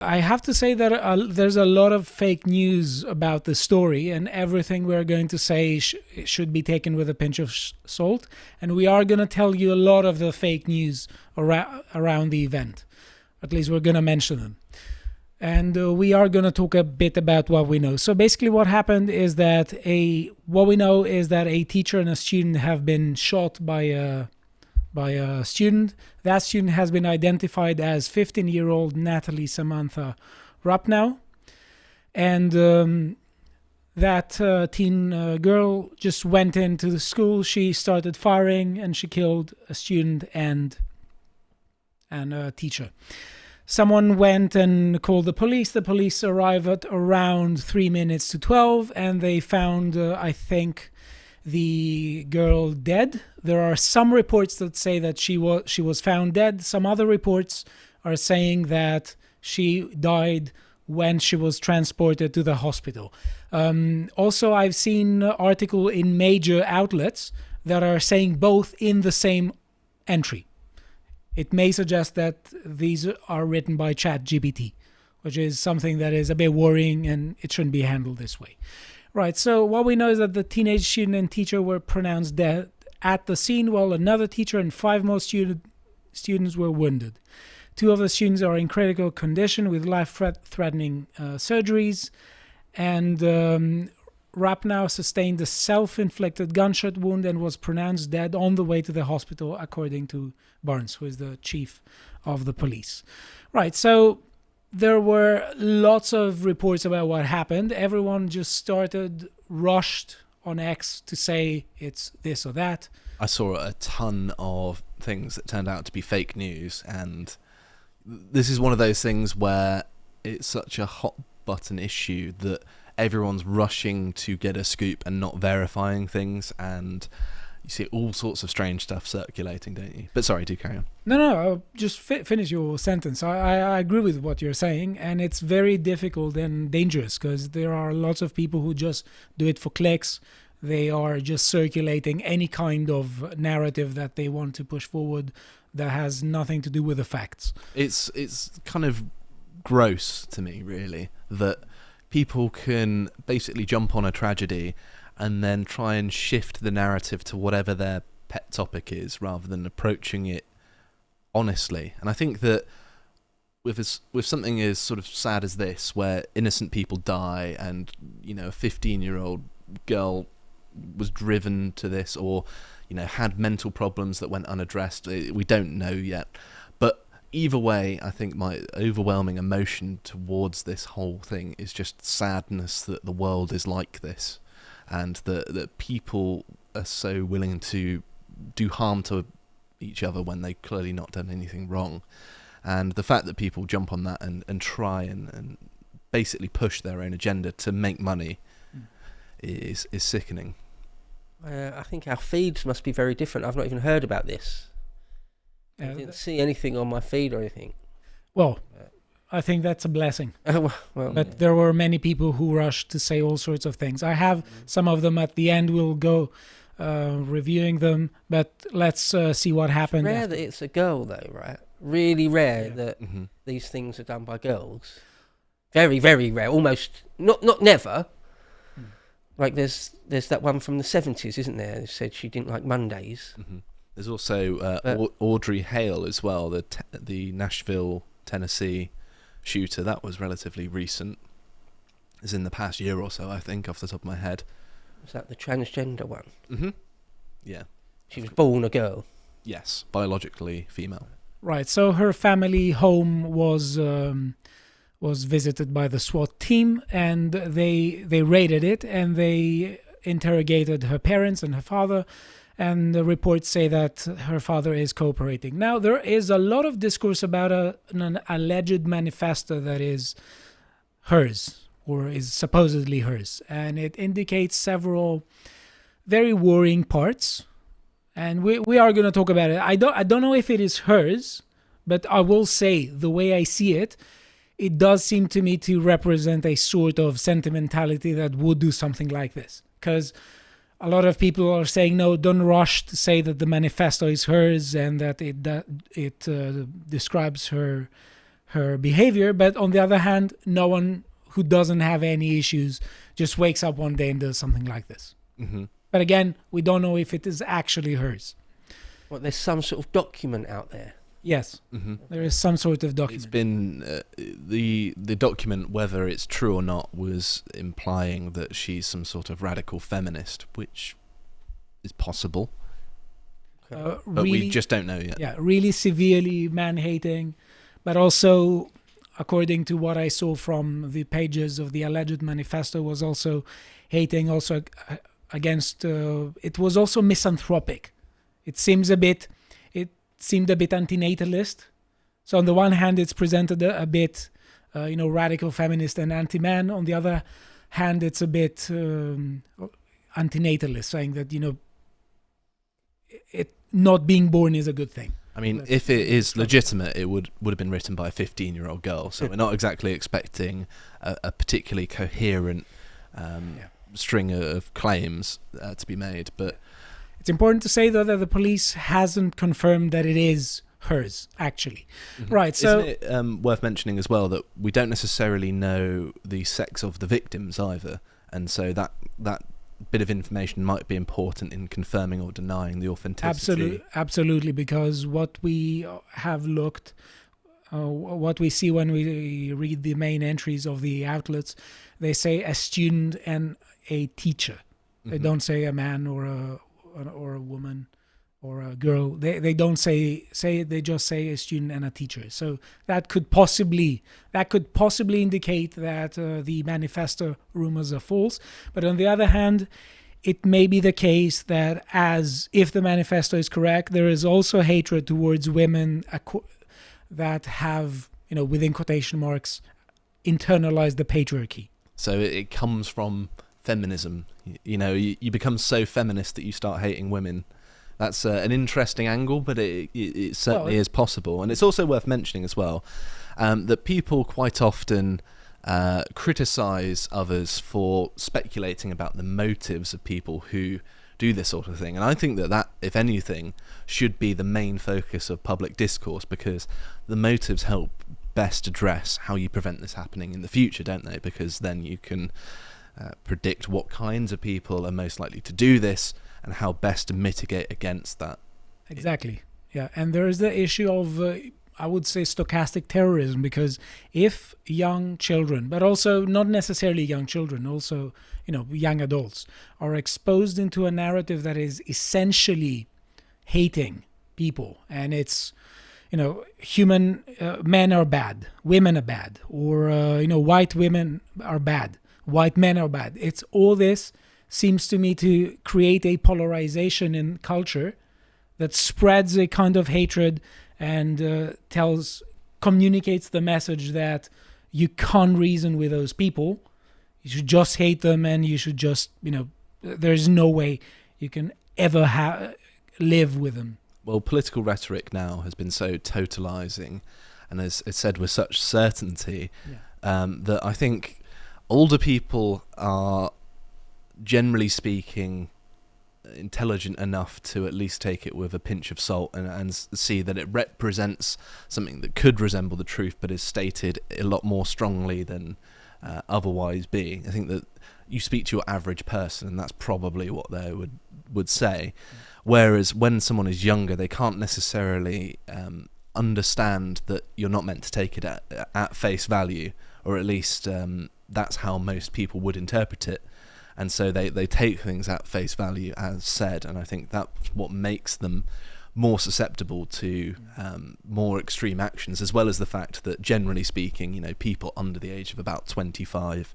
I have to say that there's a lot of fake news about the story, and everything we're going to say should be taken with a pinch of salt. And we are going to tell you a lot of the fake news around the event. At least we're going to mention them. And we are going to talk a bit about what we know. So basically what happened is that what we know is that a teacher and a student have been shot by a student. That student has been identified as 15-year-old Natalie Samantha Rapnow. And that teen girl just went into the school. She started firing and she killed a student and a teacher. Someone went and called the police. The police arrived at around 3 minutes to 12, and they found, I think, the girl dead. There are some reports that say that she was found dead. Some other reports are saying that she died when she was transported to the hospital. Also, I've seen articles in major outlets that are saying both in the same entry. It may suggest that these are written by ChatGPT, which is something that is a bit worrying, and it shouldn't be handled this way. Right, so what we know is that the teenage student and teacher were pronounced dead at the scene, while another teacher and 5 more students were wounded. 2 of the students are in critical condition with life-threatening surgeries, and Rapnow sustained a self-inflicted gunshot wound and was pronounced dead on the way to the hospital, according to Barnes, who is the chief of the police. Right, so there were lots of reports about what happened. Everyone just rushed on X to say it's this or that. I saw a ton of things that turned out to be fake news, and this is one of those things where it's such a hot button issue that everyone's rushing to get a scoop and not verifying things, and you see all sorts of strange stuff circulating, don't you? But sorry, do carry on. No, just finish your sentence. I agree with what you're saying, and it's very difficult and dangerous because there are lots of people who just do it for clicks. They are just circulating any kind of narrative that they want to push forward that has nothing to do with the facts. It's kind of gross to me, really, that people can basically jump on a tragedy and then try and shift the narrative to whatever their pet topic is rather than approaching it honestly. And I think that with something as sort of sad as this, where innocent people die and, you know, a 15-year-old girl was driven to this or, you know, had mental problems that went unaddressed, we don't know yet. But either way, I think my overwhelming emotion towards this whole thing is just sadness that the world is like this, and that people are so willing to do harm to each other when they've clearly not done anything wrong. And the fact that people jump on that and try and basically push their own agenda to make money is sickening. I think our feeds must be very different. I've not even heard about this. I didn't see anything on my feed or anything. Well, I think that's a blessing. But yeah. There were many people who rushed to say all sorts of things. I have some of them at the end. We'll go reviewing them, but let's see what happened. It's rare that it's a girl, though, right? Really rare that these things are done by girls. Very, very rare. Almost not never. Like there's that one from the 70s, isn't there? Who said she didn't like Mondays. There's also Audrey Hale as well, the Nashville, Tennessee shooter. That was relatively recent. It's in the past year or so, I think, off the top of my head. Was that the transgender one? Yeah. She was born a girl. Yes, biologically female. Right. So her family home was visited by the SWAT team, and they raided it, and they interrogated her parents and her father. And the reports say that her father is cooperating. Now, there is a lot of discourse about an alleged manifesto that is hers, or is supposedly hers. And it indicates several very worrying parts. And we are going to talk about it. I don't know if it is hers, but I will say, the way I see it, it does seem to me to represent a sort of sentimentality that would do something like this. Because a lot of people are saying, no, don't rush to say that the manifesto is hers and that it describes her her behavior. But on the other hand, no one who doesn't have any issues just wakes up one day and does something like this. Mm-hmm. But again, we don't know if it is actually hers. Well, there's some sort of document out there. Yes, Mm-hmm. there is some sort of document. It's been the document, whether it's true or not, was implying that she's some sort of radical feminist, which is possible, but really, we just don't know yet. Yeah, really severely man-hating, but also, according to what I saw from the pages of the alleged manifesto, was also hating also against. It was also misanthropic. It seemed a bit antinatalist. So on the one hand, it's presented a bit, radical feminist and anti-man. On the other hand, it's a bit antinatalist, saying that it not being born is a good thing. I mean, if it is legitimate, it would have been written by a 15-year-old girl. So we're not exactly expecting a particularly coherent string of claims to be made. But it's important to say, though, that the police hasn't confirmed that it is hers, actually. mm-hmm. Right, so... Isn't it worth mentioning as well that we don't necessarily know the sex of the victims either, and so that bit of information might be important in confirming or denying the authenticity. Absolutely, because what we have looked... what we see when we read the main entries of the outlets, they say a student and a teacher. They Mm-hmm. don't say a man or a woman or a girl. They don't say they just say a student and a teacher. So that could possibly indicate that the manifesto rumors are false. But on the other hand, it may be the case that, as if the manifesto is correct, there is also hatred towards women that have, within quotation marks, internalized the patriarchy. So it comes from feminism. You become so feminist that you start hating women. That's an interesting angle, but it certainly is possible. And it's also worth mentioning as well that people quite often criticize others for speculating about the motives of people who do this sort of thing. And I think that, if anything, should be the main focus of public discourse, because the motives help best address how you prevent this happening in the future, don't they? Because then you can predict what kinds of people are most likely to do this and how best to mitigate against that. Exactly. Yeah. And there is the issue of, I would say, stochastic terrorism, because if young children, but also not necessarily young children, also, young adults, are exposed into a narrative that is essentially hating people, and it's, human men are bad, women are bad, or, white women are bad, white men are bad. It's all this seems to me to create a polarization in culture that spreads a kind of hatred and communicates the message that you can't reason with those people. You should just hate them, and you should just, there's no way you can ever live with them. Well, political rhetoric now has been so totalizing, and as it's said with such certainty, that I think older people are, generally speaking, intelligent enough to at least take it with a pinch of salt and see that it represents something that could resemble the truth, but is stated a lot more strongly than otherwise be. I think that you speak to your average person, and that's probably what they would say. Whereas when someone is younger, they can't necessarily understand that you're not meant to take it at face value, or at least that's how most people would interpret it. And so they take things at face value as said, and I think that's what makes them more susceptible to more extreme actions, as well as the fact that, generally speaking, people under the age of about 25,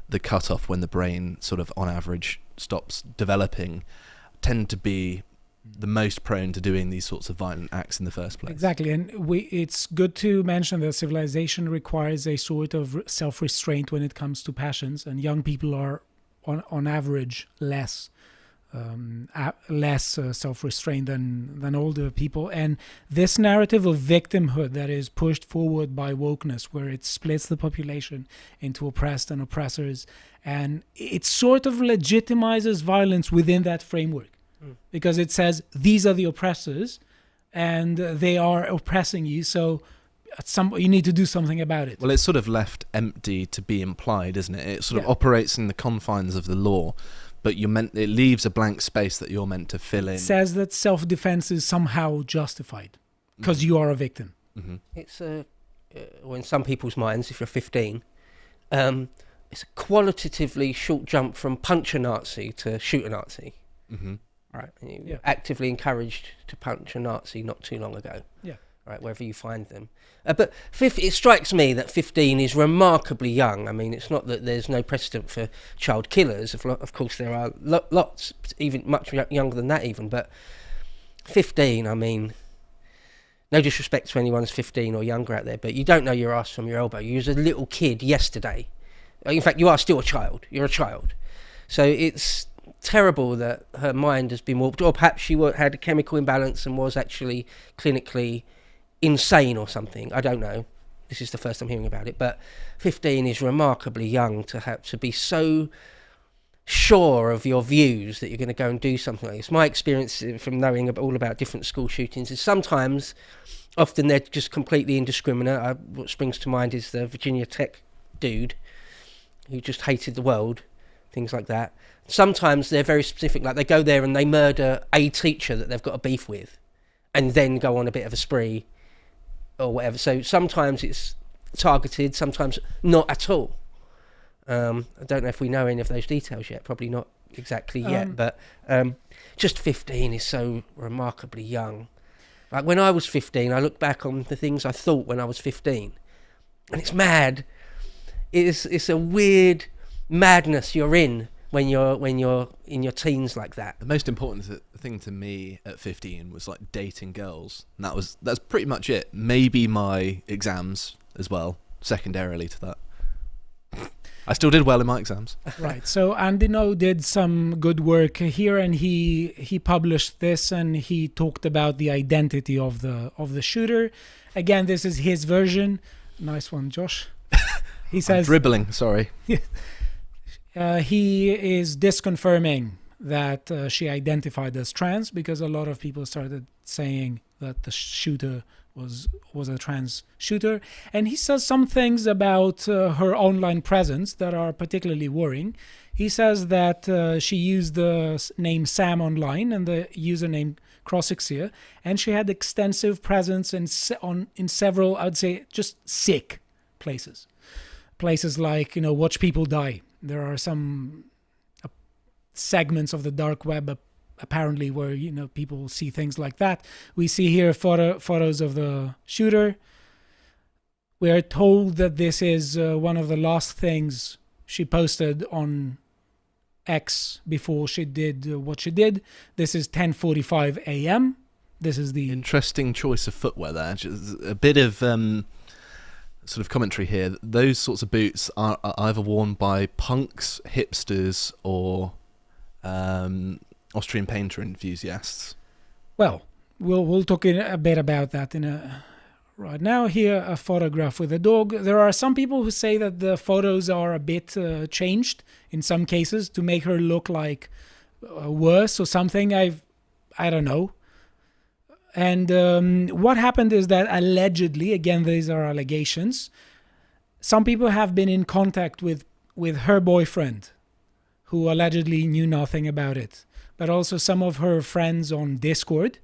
the cutoff when the brain sort of on average stops developing, tend to be the most prone to doing these sorts of violent acts in the first place. Exactly, and it's good to mention that civilization requires a sort of self-restraint when it comes to passions, and young people are on average less self-restrained than older people. And this narrative of victimhood that is pushed forward by wokeness, where it splits the population into oppressed and oppressors, and it sort of legitimizes violence within that framework, because it says these are the oppressors and they are oppressing you, so you need to do something about it. Well, it's sort of left empty to be implied, isn't it? It sort of Yeah. operates in the confines of the law, but it leaves a blank space that you're meant to fill in. It says that self-defense is somehow justified because you are a victim. Mm-hmm. It's or in some people's minds, if you're 15, it's a qualitatively short jump from punch a Nazi to shoot a Nazi. Mm-hmm. Right. And you Yeah. were actively encouraged to punch a Nazi not too long ago. Yeah. Right, wherever you find them. But it strikes me that 15 is remarkably young. I mean, it's not that there's no precedent for child killers. Of course, there are lots, even much younger than that even. But 15, I mean, no disrespect to anyone who's 15 or younger out there, but you don't know your ass from your elbow. You was a little kid yesterday. In fact, you are still a child. You're a child. So it's terrible that her mind has been warped, or perhaps she had a chemical imbalance and was actually clinically insane or something. I don't know. This is the first I'm hearing about it. But 15 is remarkably young to have to be so sure of your views that you're going to go and do something like this. My experience from knowing all about different school shootings is often they're just completely indiscriminate. What springs to mind is the Virginia Tech dude who just hated the world, things like that. Sometimes they're very specific, like they go there and they murder a teacher that they've got a beef with and then go on a bit of a spree or whatever. So sometimes it's targeted, sometimes not at all. I don't know if we know any of those details yet, probably not exactly yet, but just 15 is so remarkably young. Like when I was 15, I look back on the things I thought when I was 15 and it's mad. It's a weird madness you're in when you're in your teens like that. The most important thing to me at 15 was like dating girls, and that's pretty much it. Maybe my exams as well, secondarily to that. I still did well in my exams. Right. So Andino did some good work here, and he published this, and he talked about the identity of the shooter. Again, this is his version. Nice one, Josh. He says dribbling. Sorry. He is disconfirming that she identified as trans, because a lot of people started saying that the shooter was a trans shooter. And he says some things about her online presence that are particularly worrying. He says that she used the name Sam online and the username Crossixia, and she had extensive presence in several, I would say, just sick places. Places like, watch people die. There are some segments of the dark web apparently where people see things like that. We see here photos of the shooter. We are told that this is one of the last things she posted on X before she did what she did. This is 10:45 a.m. This is the interesting choice of footwear there. Just a bit of sort of commentary here. Those sorts of boots are either worn by punks, hipsters, or Austrian painter enthusiasts. Well, we'll talk a bit about that right now. Here, a photograph with a dog. There are some people who say that the photos are a bit changed in some cases to make her look like worse or something. I don't know. And what happened is that allegedly, again, these are allegations, some people have been in contact with her boyfriend, who allegedly knew nothing about it, but also some of her friends on Discord.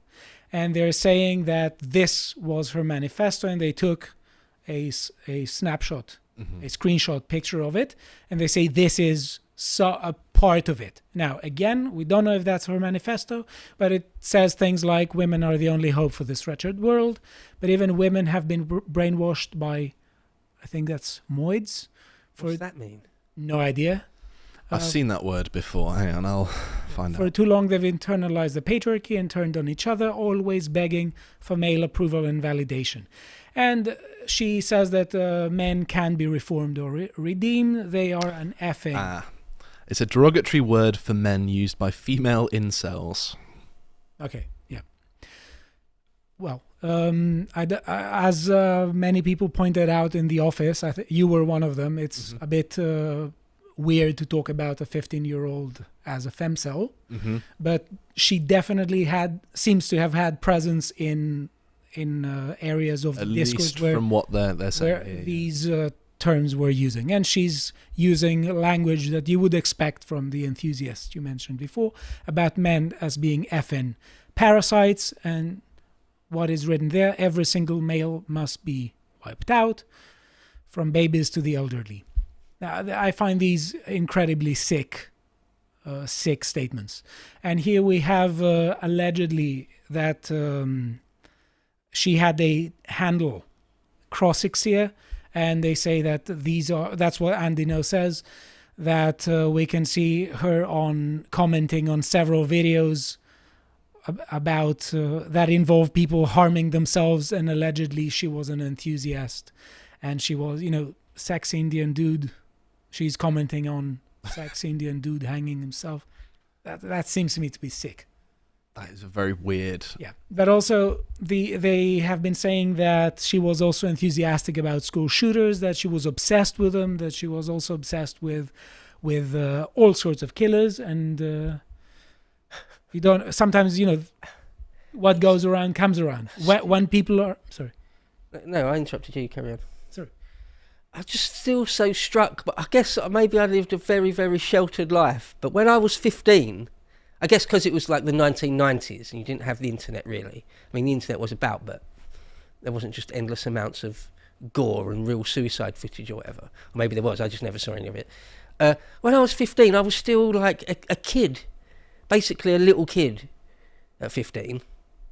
And they're saying that this was her manifesto, and they took a snapshot, a screenshot picture of it, and they say this is a part of it. Now, again, we don't know if that's her manifesto, but it says things like women are the only hope for this wretched world, but even women have been brainwashed by, I think that's moids. What does that mean? No idea. I've seen that word before. Hang on, I'll find out. For too long, they've internalized the patriarchy and turned on each other, always begging for male approval and validation. And she says that men can be reformed or redeemed. They are an effing. It's a derogatory word for men used by female incels. Okay, yeah. Well, as many people pointed out in the office, you were one of them. It's a bit weird to talk about a 15-year-old as a femcel, but she definitely seems to have had presence in areas of At the discourse least where from what they're where saying. Yeah, yeah. these terms were using. And she's using language that you would expect from the enthusiasts you mentioned before about men as being effing parasites. And what is written there, every single male must be wiped out, from babies to the elderly. Now, I find these incredibly sick statements. And here we have allegedly that she had a handle crossixia, and they say that that's what Andino says, that we can see her on commenting on several videos about that involve people harming themselves, and allegedly she was an enthusiast and she was, sex Indian dude. She's commenting on sex Indian dude hanging himself. That seems to me to be sick. That is a very weird. Yeah, but also they have been saying that she was also enthusiastic about school shooters, that she was obsessed with them, that she was also obsessed with all sorts of killers, and you don't. Sometimes what goes around comes around. When people are sorry. No, I interrupted you. Carry on. Sorry. I'm just still so struck, but I guess maybe I lived a very, very sheltered life. But when I was 15. I guess because it was like the 1990s and you didn't have the internet really. I mean, the internet was about, but there wasn't just endless amounts of gore and real suicide footage or whatever. Or maybe there was, I just never saw any of it. When I was 15, I was still like a kid, basically a little kid at 15.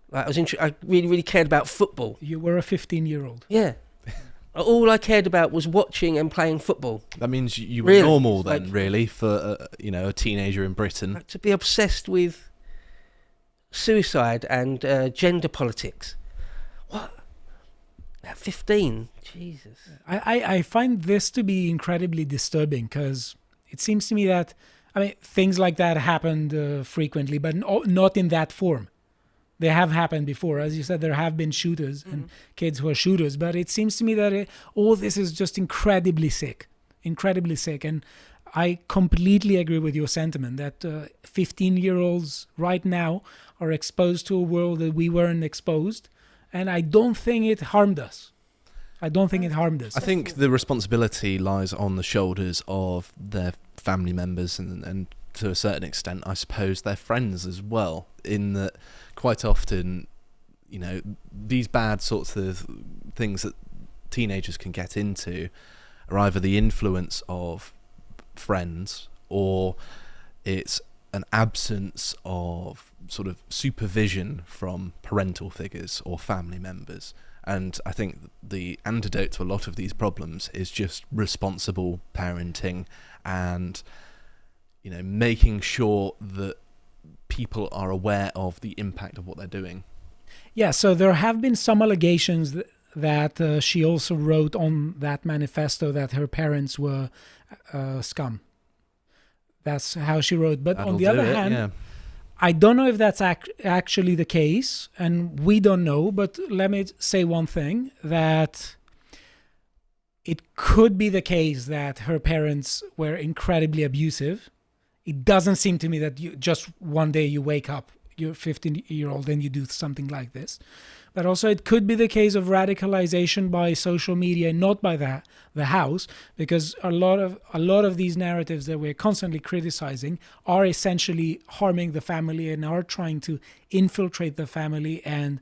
Like I really, really cared about football. You were a 15-year-old. Yeah. All I cared about was watching and playing football. That means you were Really? normal then, really, for a teenager in Britain. Like, to be obsessed with suicide and gender politics. What? At 15? Jesus. I find this to be incredibly disturbing, because it seems to me that, things like that happened frequently, but not in that form. They have happened before. As you said, there have been shooters and kids who are shooters, but it seems to me that all this is just incredibly sick. And I completely agree with your sentiment that 15-year-olds right now are exposed to a world that we weren't exposed, and I don't think it harmed us. I think the responsibility lies on the shoulders of their family members and to a certain extent, I suppose, their friends as well, in that quite often, these bad sorts of things that teenagers can get into are either the influence of friends, or it's an absence of sort of supervision from parental figures or family members. And I think the antidote to a lot of these problems is just responsible parenting and making sure that people are aware of the impact of what they're doing. Yeah, so there have been some allegations that she also wrote on that manifesto that her parents were scum. That's how she wrote. But on the other hand, yeah. I don't know if that's actually the case, and we don't know, but let me say one thing, that it could be the case that her parents were incredibly abusive. It doesn't seem to me that you just one day you wake up, you're 15-year-old, and you do something like this. But also it could be the case of radicalization by social media, not by the house, because a lot of these narratives that we're constantly criticizing are essentially harming the family and are trying to infiltrate the family and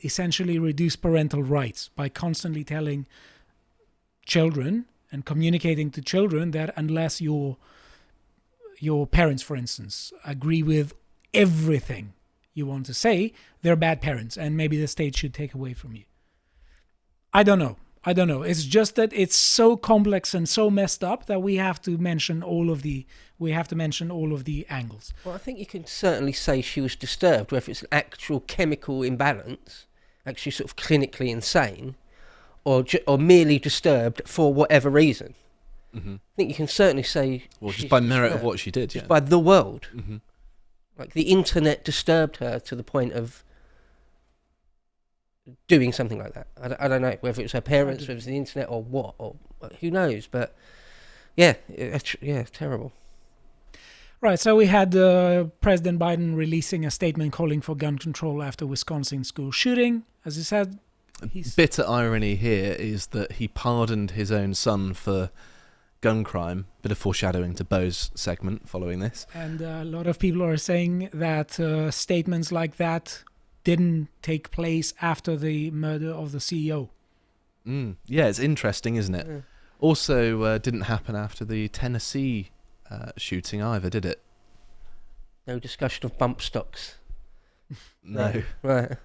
essentially reduce parental rights by constantly telling children and communicating to children that unless your parents, for instance, agree with everything you want to say, they're bad parents, and maybe the state should take away from you. I don't know. It's just that it's so complex and so messed up that we have to mention all of the angles. Well, I think you can certainly say she was disturbed, whether it's an actual chemical imbalance, actually sort of clinically insane, or merely disturbed for whatever reason. Mm-hmm. I think you can certainly say... Well, just by merit of what she did, just by the world. Mm-hmm. Like, the internet disturbed her to the point of doing something like that. I don't know, whether it was her parents, whether it was the internet, or what, or who knows, but yeah, terrible. Right, so we had President Biden releasing a statement calling for gun control after Wisconsin school shooting. as he said, Bitter irony here is that he pardoned his own son for gun crime. Bit of foreshadowing to Bo's segment following this. And a lot of people are saying that statements like that didn't take place after the murder of the CEO. Yeah, it's interesting, isn't it? Yeah. Also, didn't happen after the Tennessee shooting either, did it? No discussion of bump stocks. No. Right.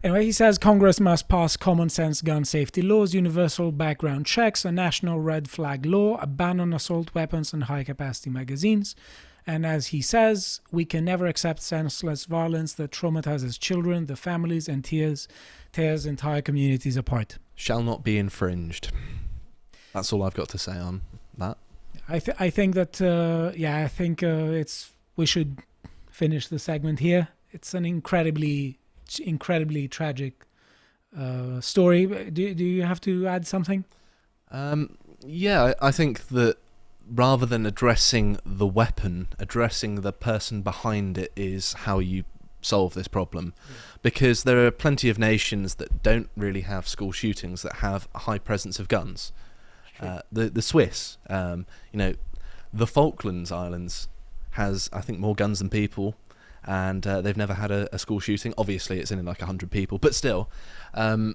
Anyway, he says Congress must pass common sense gun safety laws, universal background checks, a national red flag law, a ban on assault weapons and high capacity magazines. And as he says, we can never accept senseless violence that traumatizes children, the families, and tears entire communities apart. Shall not be infringed. That's all I've got to say on that. I think that we should finish the segment here. It's an incredibly tragic story. Do you have to add something? Yeah, I think that rather than addressing the weapon, addressing the person behind it is how you solve this problem. Because there are plenty of nations that don't really have school shootings that have a high presence of guns. The Swiss, the Falklands Islands has, I think, more guns than people, and they've never had a school shooting. Obviously, it's in like 100 people, but still, there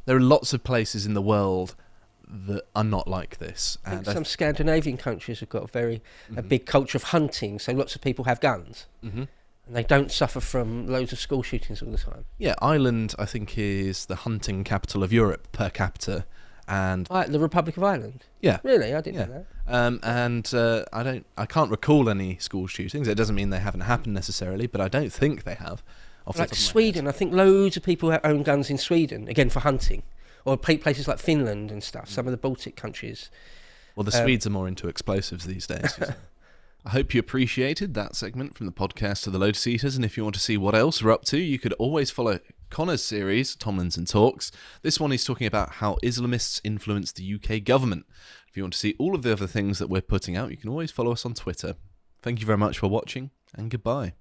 are lots of places in the world that are not like this. I think some Scandinavian countries have got a big culture of hunting, so lots of people have guns. Mm-hmm. And they don't suffer from loads of school shootings all the time. Yeah, Ireland, I think, is the hunting capital of Europe per capita. And the Republic of Ireland? Yeah. Really? I didn't know that. I can't recall any school shootings. It doesn't mean they haven't happened necessarily, but I don't think they have. Like Sweden, I think loads of people own guns in Sweden, again for hunting. Or places like Finland and stuff, some of the Baltic countries. Well, the Swedes are more into explosives these days. I hope you appreciated that segment from the podcast of the Lotus Eaters, and if you want to see what else we're up to, you could always follow Connor's series, Tomlinson Talks. This one is talking about how Islamists influence the UK government. If you want to see all of the other things that we're putting out, you can always follow us on Twitter. Thank you very much for watching, and goodbye.